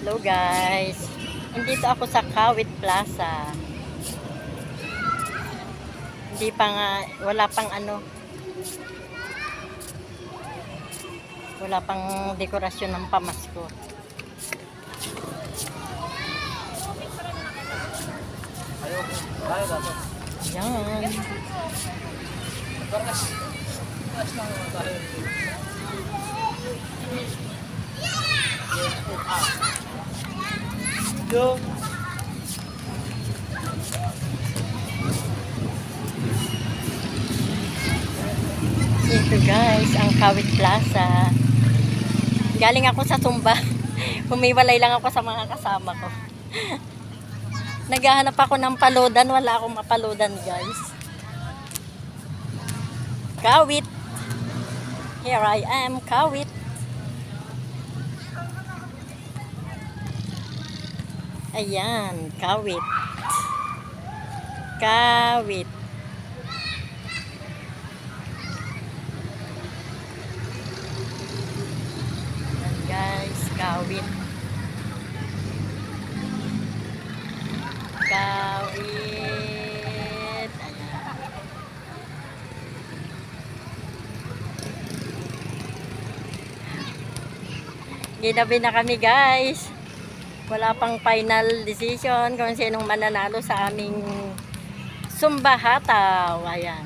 Hello guys, nandito ako sa Kawit Plaza. Hindi pa nga, wala pang wala pang dekorasyon ng pamasko. Yan. Ito guys, ang Kawit Plaza. Galing ako sa Sumba. Humiwalay lang ako sa mga kasama ko. Naghahanap ako ng paludan. Wala akong mapaludan guys. Kawit. Here I am, Kawit. Ayan, Kawit. Kawit. Ayan guys, Kawit. Kawit. Ayan. Ginabi na kami guys. Wala pang final decision kung sinong mananalo sa aming Sumba Hataw. Ayan.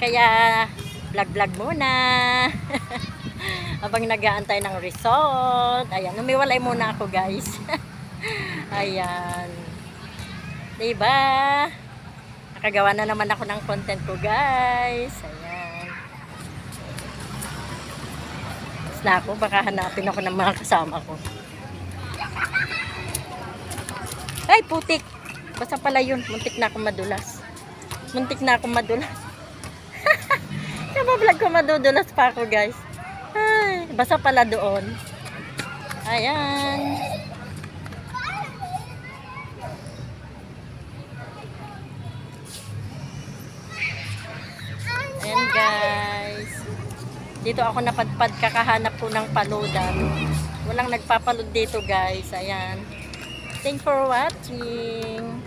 Kaya vlog-vlog muna. Habang nag-aantay ng result. Ayan, umiwalay muna ako guys. Ayan. Diba? Nakagawa na naman ako ng content ko guys. Ayan. Tapos na ako, baka hanapin ako ng mga kasama ko. Ay, putik. Basta pala yun. Muntik na akong madulas. Muntik na akong madulas. Kabablog ko madudulas pa ako, guys. Ay, basta pala doon. Ayan. Ayan, guys. Dito ako napadpad kakahanap ko ng paludan. Walang nagpapalud dito, guys. Ayan. Thanks for watching.